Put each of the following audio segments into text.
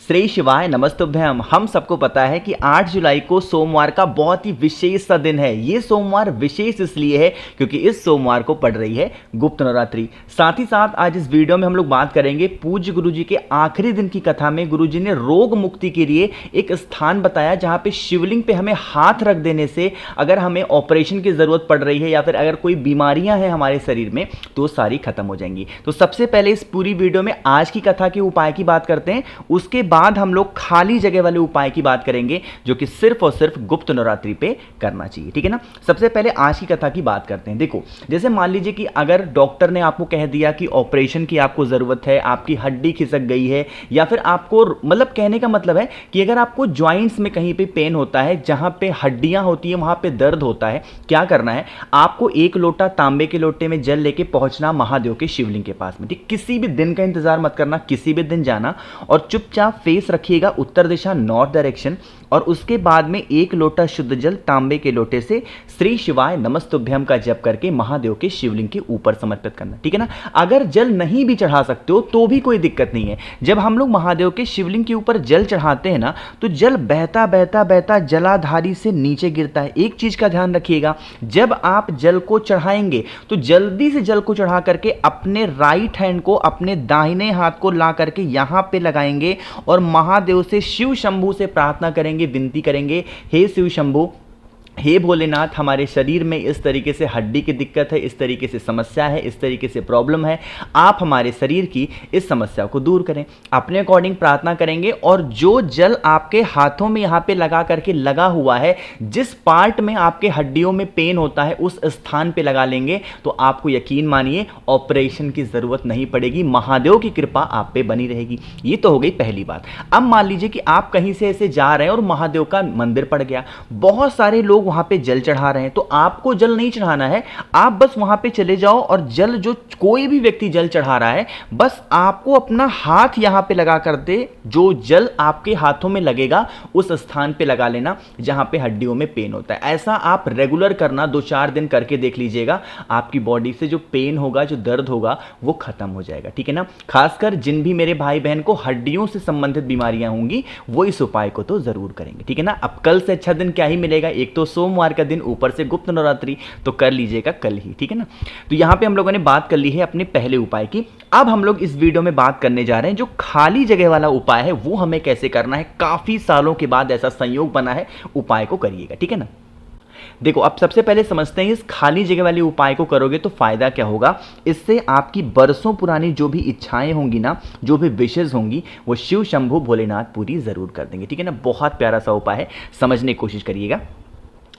श्री शिवाय नमस्तुभ्यम। हम सबको पता है कि 8 जुलाई को सोमवार का बहुत ही विशेष सा दिन है। ये सोमवार विशेष इसलिए है क्योंकि इस सोमवार को पड़ रही है गुप्त नवरात्रि। साथ ही साथ आज इस वीडियो में हम लोग बात करेंगे पूज्य गुरुजी के आखिरी दिन की कथा में गुरुजी ने रोग मुक्ति के लिए एक स्थान बताया जहां पे शिवलिंग पे हमें हाथ रख देने से अगर हमें ऑपरेशन की जरूरत पड़ रही है या फिर अगर कोई बीमारियां हैं हमारे शरीर में तो सारी खत्म हो जाएंगी। तो सबसे पहले इस पूरी वीडियो में आज की कथा के उपाय की बात करते हैं, उसके बाद हम लोग खाली जगह वाले उपाय की बात करेंगे जो कि सिर्फ और सिर्फ गुप्त नवरात्रि पे करना चाहिए। ठीक है ना। सबसे पहले आज की कथा की बात करते हैं। देखो, जैसे मान लीजिए कि अगर डॉक्टर ने आपको कह दिया कि ऑपरेशन की आपको जरूरत है, आपकी हड्डी खिसक गई है, या फिर आपको मतलब कहने का मतलब है कि अगर आपको ज्वाइंट्स में कहीं पे पेन होता है, जहां पे हड्डियां होती है वहां पे दर्द होता है, क्या करना है, आपको एक लोटा तांबे के लोटे में जल लेके पहुंचना महादेव के शिवलिंग के पास में। ठीक, किसी भी दिन का इंतजार मत करना, किसी भी दिन जाना और चुपचाप फेस रखिएगा उत्तर दिशा नॉर्थ डायरेक्शन, और उसके बाद में एक लोटा शुद्ध जल तांबे के लोटे से श्री शिवाय नमस्तुभ्यम का जप करके महादेव के शिवलिंग के ऊपर समर्पित करना। ठीक है ना। अगर जल नहीं भी चढ़ा सकते हो तो भी कोई दिक्कत नहीं है। जब हम लोग महादेव के शिवलिंग के ऊपर जल चढ़ाते हैं ना, तो जल बहता बहता बहता जलाधारी से नीचे गिरता है। एक चीज का ध्यान रखिएगा, जब आप जल को चढ़ाएंगे तो जल्दी से जल को चढ़ा करके अपने राइट हैंड को अपने दाहिने हाथ को ला करके यहां पे लगाएंगे और महादेव से शिव शंभू से प्रार्थना करेंगे, विनती करेंगे, हे शिव शंभू, हे भोलेनाथ, हमारे शरीर में इस तरीके से हड्डी की दिक्कत है, इस तरीके से समस्या है, इस तरीके से प्रॉब्लम है, आप हमारे शरीर की इस समस्या को दूर करें। अपने अकॉर्डिंग प्रार्थना करेंगे और जो जल आपके हाथों में यहाँ पे लगा करके लगा हुआ है, जिस पार्ट में आपके हड्डियों में पेन होता है उस स्थान पे लगा लेंगे तो आपको यकीन मानिए ऑपरेशन की जरूरत नहीं पड़ेगी, महादेव की कृपा आप पे बनी रहेगी। ये तो हो गई पहली बात। अब मान लीजिए कि आप कहीं से ऐसे जा रहे हैं और महादेव का मंदिर पड़ गया, बहुत सारे लोग वहां पे जल चढ़ा रहे हैं, तो आपको जल नहीं चढ़ाना है, आप बस वहां पे चले जाओ और जल, जो कोई भी व्यक्ति जल चढ़ा रहा है, बस आपको अपना हाथ यहां पे लगा कर दे, जो जल आपके हाथों में लगेगा उस स्थान पे लगा लेना जहां पे हड्डियों में पेन होता है। ऐसा आप रेगुलर करना, 2-4 दिन करके देख लीजिएगा, आपकी बॉडी से जो पेन होगा, जो दर्द होगा वो खत्म हो जाएगा। ठीक है ना। खासकर जिन भी मेरे भाई बहन को हड्डियों से संबंधित बीमारियां होंगी वो इस उपाय को तो जरूर करेंगे। ठीक है ना। अब कल से अच्छा दिन क्या ही मिलेगा, एक तो सोमवार का दिन, ऊपर से गुप्त नवरात्रि, तो कर लीजिएगा कल ही। ठीक है ना। तो यहां पे हम लोगों ने बात कर ली है अपने पहले उपाय की। अब हम लोग इस वीडियो में बात करने जा रहे हैं जो खाली जगह वाला उपाय है वो हमें कैसे करना है। काफी सालों के बाद ऐसा संयोग बना है, उपाय को करिएगा। ठीक है ना। देखो, अब सबसे पहले समझते हैं इस खाली जगह वाले उपाय को करोगे तो फायदा क्या होगा। इससे आपकी बरसों पुरानी जो भी इच्छाएं होंगी ना, जो भी विशेष होंगी, वो शिव शंभू भोलेनाथ पूरी जरूर कर देंगे। ठीक है ना। बहुत प्यारा सा उपाय है, समझने की कोशिश करिएगा।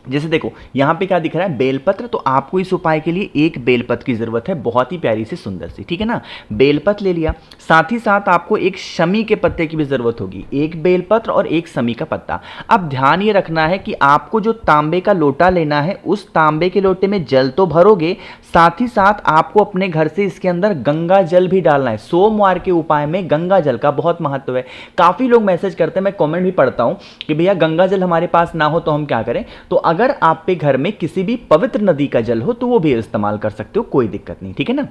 जैसे देखो यहाँ पे क्या दिख रहा है, बेलपत्र। तो आपको इस उपाय के लिए एक बेलपत्र की जरूरत है, बहुत ही प्यारी सी सुंदर सी। ठीक है ना। बेलपत्र ले लिया, साथ ही साथ आपको एक शमी के पत्ते की भी जरूरत होगी, एक बेलपत्र और एक शमी का पत्ता। अब ध्यान ये रखना है कि आपको जो तांबे का लोटा लेना है, उस तांबे के लोटे में जल तो भरोगे, साथ ही साथ आपको अपने घर से इसके अंदर गंगा जल भी डालना है। सोमवार के उपाय में गंगा जल का बहुत महत्व है। काफी लोग मैसेज करते हैं, मैं कमेंट भी पढ़ता हूं कि भैया गंगा जल हमारे पास ना हो तो हम क्या करें। तो अगर आप पे घर में किसी भी पवित्र नदी का जल हो तो वो भी इस्तेमाल कर सकते हो, कोई दिक्कत नहीं। ठीक है ना।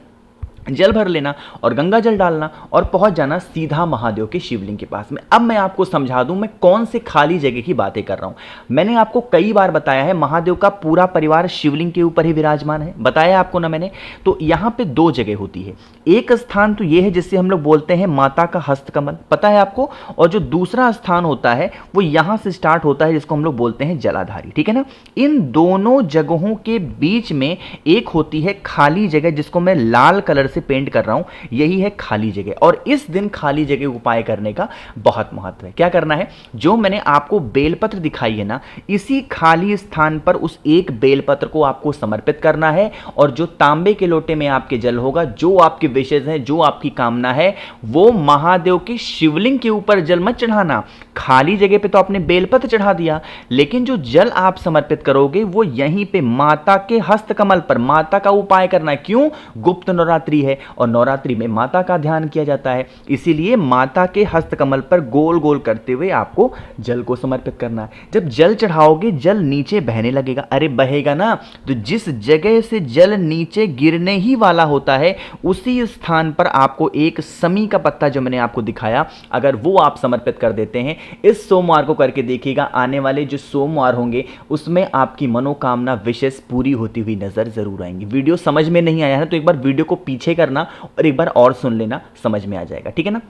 जल भर लेना और गंगा जल डालना और पहुंच जाना सीधा महादेव के शिवलिंग के पास में। अब मैं आपको समझा दूं मैं कौन से खाली जगह की बातें कर रहा हूं। मैंने आपको कई बार बताया है महादेव का पूरा परिवार शिवलिंग के ऊपर ही विराजमान है, बताया आपको ना मैंने। तो यहां पे 2 जगह होती है। एक स्थान तो यह है जिससे हम लोग बोलते हैं माता का हस्तकमल, पता है आपको, और जो दूसरा स्थान होता है वो यहां से स्टार्ट होता है जिसको हम लोग बोलते हैं जलाधारी। ठीक है ना। इन दोनों जगहों के बीच में एक होती है खाली जगह जिसको मैं लाल कलर से पेंट कर रहा हूं, यही है खाली जगह। और इस दिन खाली जगह उपाय करने का बहुत महत्व है। क्या करना है, जो मैंने आपको बेलपत्र दिखाई है ना, इसी खाली स्थान पर उस एक बेलपत्र को आपको समर्पित करना है और जो तांबे के लोटे में आपके जल होगा, जो आपके विशेष है, जो आपकी कामना है, वो महादेव के शिवलिंग के ऊपर जल मत चढ़ाना। खाली जगह पे तो आपने बेलपत्र चढ़ा दिया, लेकिन जो जल आप समर्पित करोगे वो यहीं पे माता के हस्तकमल पर, माता का उपाय करना है। क्यों, गुप्त नवरात्रि है और नवरात्रि में माता का ध्यान किया जाता है, इसीलिए माता के हस्तकमल पर गोल गोल करते हुए आपको जल को समर्पित करना है। जब जल चढ़ाओगे जल नीचे बहने लगेगा, अरे बहेगा ना, तो जिस जगह से जल नीचे गिरने ही वाला होता है उसी स्थान पर आपको एक समी का पत्ता जो मैंने आपको दिखाया, अगर वो आप समर्पित कर देते हैं, इस सोमवार को करके देखिएगा, आने वाले जो सोमवार होंगे उसमें आपकी मनोकामना विशेष पूरी होती हुई नजर जरूर आएंगी। वीडियो समझ में नहीं आया है तो एक बार वीडियो को पीछे करना और एक बार और सुन लेना, समझ में आ जाएगा, ठीक है ना।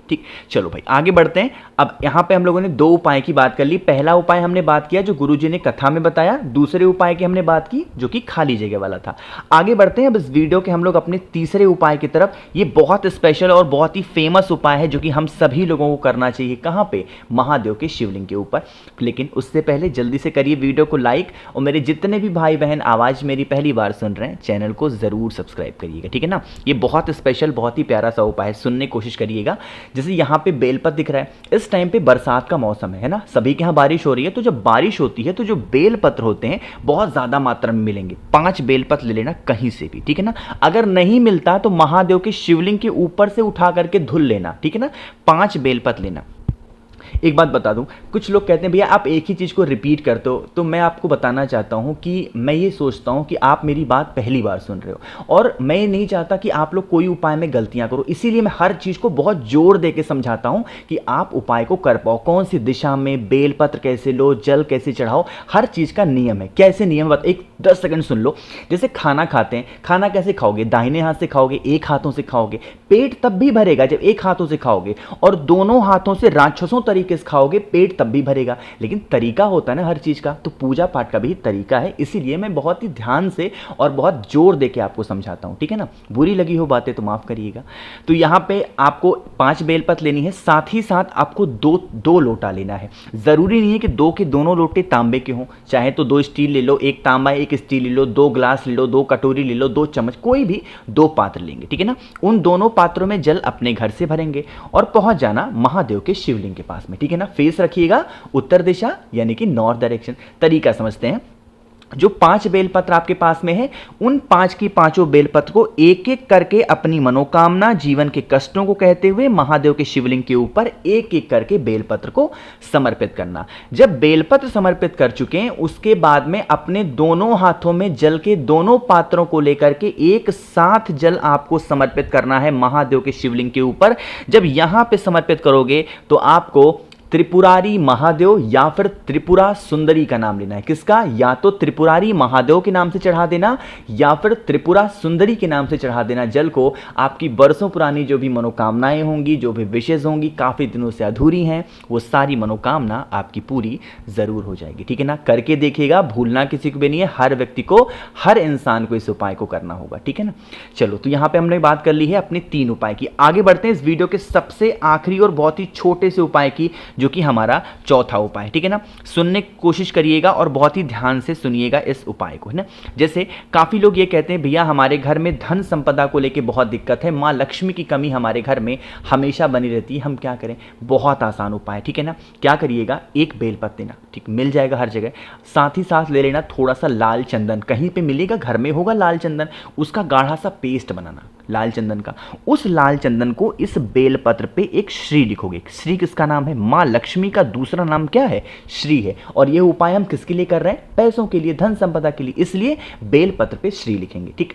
ठीक, चलो भाई आगे बढ़ते हैं। अब यहां पे हम लोगों ने दो उपाय की बात कर ली। पहला उपाय हमने बात किया जो गुरुजी ने कथा में बताया, दूसरे उपाय की हमने बात की जो कि खाली जगह वाला था। आगे बढ़ते हैं अब इस वीडियो के हम लोग अपने तीसरे उपाय की तरफ। ये बहुत स्पेशल और बहुत ही फेमस उपाय है जो कि हम सभी लोगों को करना चाहिए। कहां पे? महादेव के शिवलिंग के ऊपर। लेकिन उससे पहले जल्दी से करिए वीडियो को लाइक, और मेरे जितने भी भाई बहन आवाज मेरी पहली बार सुन रहे हैं चैनल को जरूर सब्सक्राइब करिएगा, ठीक है ना। ये बहुत स्पेशल बहुत ही प्यारा सा उपाय है, सुनने की कोशिश करिएगा। जैसे यहाँ पे बेलपत्र दिख रहा है, इस टाइम पे बरसात का मौसम है ना, सभी के यहाँ बारिश हो रही है, तो जब बारिश होती है तो जो बेलपत्र होते हैं बहुत ज्यादा मात्रा में मिलेंगे। 5 बेलपत्र ले लेना कहीं से भी, ठीक है ना। अगर नहीं मिलता तो महादेव के शिवलिंग के ऊपर से उठा करके धुल लेना, ठीक है ना। 5 बेलपत्र लेना। एक बात बता दूं, कुछ लोग कहते हैं भैया आप एक ही चीज़ को रिपीट करते हो, तो मैं आपको बताना चाहता हूं कि मैं ये सोचता हूं कि आप मेरी बात पहली बार सुन रहे हो और मैं नहीं चाहता कि आप लोग कोई उपाय में गलतियां करो, इसीलिए मैं हर चीज़ को बहुत जोर दे के समझाता हूं कि आप उपाय को कर पाओ। कौन सी दिशा में बेलपत्र कैसे लो, जल कैसे चढ़ाओ, हर चीज़ का नियम है। कैसे नियम बता, एक 10 सेकंड सुन लो। जैसे खाना खाते हैं, खाना कैसे खाओगे? दाहिने हाथ से खाओगे, एक हाथों से खाओगे, पेट तब भी भरेगा जब एक हाथों से खाओगे, और दोनों हाथों से राक्षसों तरीके से खाओगे, पेट तब भी भरेगा। लेकिन तरीका होता है ना हर चीज का, तो पूजा पाठ का भी तरीका है, इसीलिए मैं बहुत ही ध्यान से और बहुत जोर देके आपको समझाता हूं, ठीक है ना। बुरी लगी हो बातें तो माफ करिएगा। तो यहां पे आपको 5 बेलपत्र लेनी है, साथ ही साथ आपको दो लोटा लेना है। जरूरी नहीं है कि 2 के दोनों लोटे तांबे के हों, चाहे तो 2 स्टील ले लो, एक तांबा एक स्टील ले लो, 2 ग्लास ले लो, 2 कटोरी ले लो, 2 चम्मच, कोई भी 2 पात्र लेंगे, ठीक है ना। उन दोनों पात्रों में जल अपने घर से भरेंगे और पहुंच जाना महादेव के शिवलिंग के पास में, ठीक है ना। फेस रखिएगा उत्तर दिशा यानी कि नॉर्थ डायरेक्शन। तरीका समझते हैं। जो 5 बेलपत्र आपके पास में है, उन 5 की 5 बेलपत्र को एक एक करके अपनी मनोकामना, जीवन के कष्टों को कहते हुए महादेव के शिवलिंग के ऊपर एक एक करके बेलपत्र को समर्पित करना। जब बेलपत्र समर्पित कर चुके हैं उसके बाद में अपने दोनों हाथों में जल के दोनों पात्रों को लेकर के एक साथ जल आपको समर्पित करना है महादेव के शिवलिंग के ऊपर। जब यहां पे समर्पित करोगे तो आपको त्रिपुरारी महादेव या फिर त्रिपुरा सुंदरी का नाम लेना है। किसका? या तो त्रिपुरारी महादेव के नाम से चढ़ा देना या फिर त्रिपुरा सुंदरी के नाम से चढ़ा देना जल को। आपकी बरसों पुरानी जो भी मनोकामनाएं होंगी, जो भी विशेष होंगी, काफी दिनों से अधूरी हैं, वो सारी मनोकामना आपकी पूरी जरूर हो जाएगी, ठीक है ना। करके देखिएगा, भूलना किसी को भी नहीं है, हर व्यक्ति को, हर इंसान को इस उपाय को करना होगा, ठीक है ना। चलो, तो यहां पर हमने बात कर ली है अपने 3 उपाय की। आगे बढ़ते हैं इस वीडियो के सबसे आखिरी और बहुत ही छोटे से उपाय की, जो कि हमारा चौथा उपाय, ठीक है ना। सुनने की कोशिश करिएगा और बहुत ही ध्यान से सुनिएगा इस उपाय को, है ना। जैसे काफी लोग ये कहते हैं भैया हमारे घर में धन संपदा को लेके बहुत दिक्कत है, मां लक्ष्मी की कमी हमारे घर में हमेशा बनी रहती है, हम क्या करें? बहुत आसान उपाय, ठीक है ना। क्या करिएगा? एक बेलपत्र लेना, ठीक, मिल जाएगा हर जगह। साथ ही साथ ले लेना थोड़ा सा लाल चंदन, कहीं पे मिलेगा, घर में होगा लाल चंदन, उसका गाढ़ा सा पेस्ट बनाना लाल चंदन का। उस लाल चंदन को इस बेलपत्र पे एक श्री लिखोगे। श्री किसका नाम है? मां लक्ष्मी का दूसरा नाम क्या है? श्री है। और ये उपाय हम किसके लिए कर रहे हैं? पैसों के लिए, धन संपदा के लिए, इसलिए बेलपत्र पे श्री लिखेंगे, ठीक।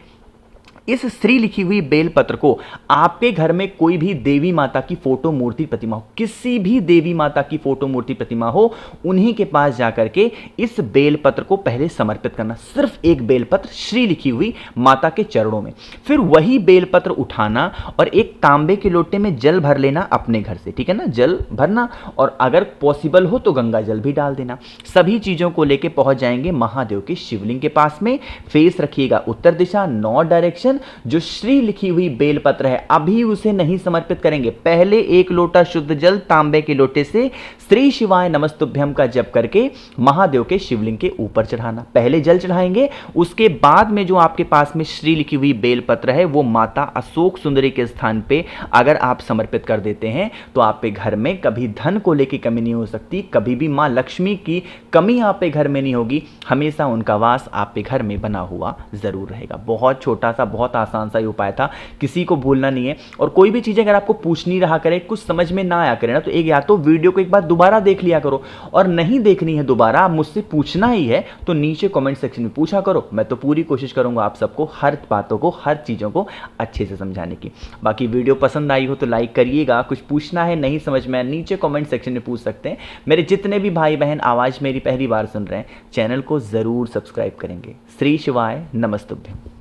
इस श्री लिखी हुई बेलपत्र को आपके घर में कोई भी देवी माता की फोटो मूर्ति प्रतिमा हो, किसी भी देवी माता की फोटो मूर्ति प्रतिमा हो, उन्हीं के पास जाकर के इस बेलपत्र को पहले समर्पित करना। सिर्फ एक बेलपत्र श्री लिखी हुई माता के चरणों में। फिर वही बेलपत्र उठाना और एक तांबे के लोटे में जल भर लेना अपने घर से, ठीक है ना। जल भरना और अगर पॉसिबल हो तो गंगा जल भी डाल देना। सभी चीजों को लेके पहुंच जाएंगे महादेव के शिवलिंग के पास में। फेस रखिएगा उत्तर दिशा, नॉर्थ डायरेक्शन। जो श्री लिखी हुई बेलपत्र है अभी उसे नहीं समर्पित करेंगे। पहले एक लोटा शुद्ध जल तांबे के लोटे से श्री शिवाय नमस्तुभ्यम का जप करके महादेव के शिवलिंग के ऊपर चढ़ाना। पहले जल चढ़ाएंगे, उसके बाद में जो आपके पास में श्री लिखी हुई बेलपत्र है वो माता अशोक सुंदरी के स्थान पे अगर आप समर्पित कर देते हैं तो आपके घर में कभी धन को लेकर कमी नहीं हो सकती, कभी भी मां लक्ष्मी की कमी आपके घर में नहीं होगी। हमेशा उनका वास आपके घर में बना हुआ जरूर रहेगा। बहुत छोटा सा, बहुत बहुत आसान सा ही उपाय था, किसी को भूलना नहीं है। और कोई भी चीज़ अगर आपको पूछनी रहा करे, कुछ समझ में ना आया करे ना, तो एक या तो वीडियो को एक बार दोबारा देख लिया करो, और नहीं देखनी है दोबारा, आप मुझसे पूछना ही है तो नीचे कमेंट सेक्शन में पूछा करो। मैं तो पूरी कोशिश करूंगा आप सबको हर बातों को, हर चीज़ों को अच्छे से समझाने की। बाकी वीडियो पसंद आई हो तो लाइक करिएगा, कुछ पूछना है नहीं समझ में नीचे कमेंट सेक्शन में पूछ सकते हैं। मेरे जितने भी भाई बहन आवाज़ मेरी पहली बार सुन रहे हैं, चैनल को ज़रूर सब्सक्राइब करेंगे। श्री शिवाय नमस्तुभ्यं।